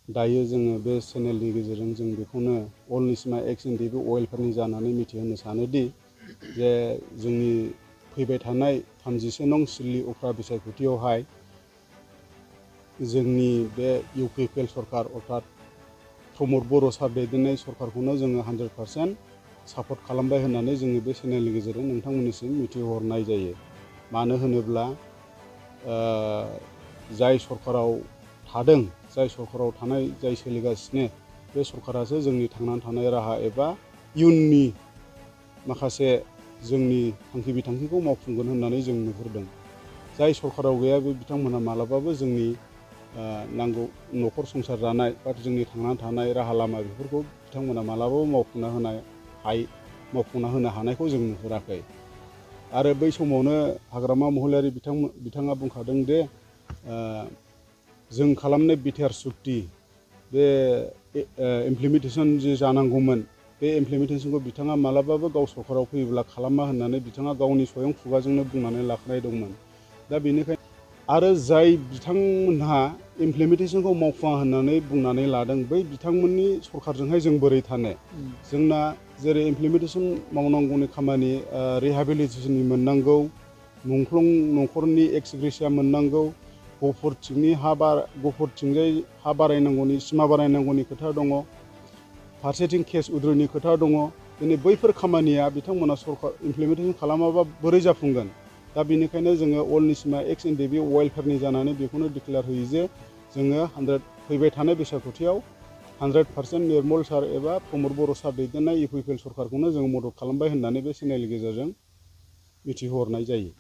दायो जोङो बे चेनेलनि गेजेरजों जों बेखौनो अल निचिमा EX.NDFB अवेलफेयारनि जानानै मिथिहोनो सानोदि जे जोंनि फैबाय थानाय 31 नं सिडली उफ्रा बिसायख'थियावहाय जोंनि बे UPPL सरकार अर्थात प्रमद बर' सार दैदेननाय सरकारखौनो जोङो 100% सापर्ट खालामबाय होननानै जोङो बे चेनेलनि गेजेरजों नोंथांमोननिसिम मिथिहरनाय जायो। मानो होनोब्ला जाय सरकाराव थादों, जाय सरकाराव थानाय, जाय सोलिगासिनो बे सरकारासो जोंनि थांनानै थानाय राहा एबा इयुननि माखासे जोंनि थांखि बिथांखिखौ मावफुंगोन होननानै जों नुहुरदों। जाय सरकाराव गैया बे बिथांमोना मालाबाबो जोंनि नांगौ न'खर संसार जानाय बा जोंनि थांनानै थानाय राहा लामा बेफोरखौ बिथांमोना मालाबाबो मावफुंना होनो हानायखौ जों नुहुराखै। आरो बै समावनो हाग्रामा महिलारि बिथाङा बुंखादों दे जों खालामनाय बिटिआर सुक्ति बे इमप्लिमेन्टेसन जि जानांगौमोन बे इमप्लिमेन्टेसनखौ बिथाङा मालाबाबो गाव सरकाराव फैयोब्ला खालामा होननानै बिथाङा गावनि स्वयं खुगाजोंनो बुंनानै लाखानाय दंमोन। दा बेनिखायनो आरो जाय बिथांमोनहा इमप्लिमेन्टेसनखौ मावफुङा होननानै बुंनानै लादों बै बिथांमोननि सरकारजोंहाय जों बोरै थानो? जोंना जेरै इमप्लिमेन्टेसन मावनांगौनि खामानि रिहेबिलिटेसननि मोननांगौ, मुंख्लं न'खरनि एक्स ग्रेसिया मोननांगौ, गफुरथिंजाय हा बारायनांगौनि सिमा बारायनांगौनि खोथा दङ, फारसेथिं केस उद्रयनि खोथा दङ। दिनै बैफोर खामानिया बिथांमोना सरकार इमप्लिमेन्टेसन खालामाबा बोरै जाफुंगोन? दा बेनिखायनो जोङो अल निचिमा EX.NDFB अवेलफेयारनि जानानै बेखौनो डिक्लेयार होयो जे जोङो फैबाय थानाय बिसायख'थियाव 100% निर्मल सार एबा प्रमद बर' सार दैदेननाय UPPL सरकारखौनो जोङो मदद खालामबाय होननानै बे चेनेलनि गेजेरजों मिथिहोहरनाय जायो।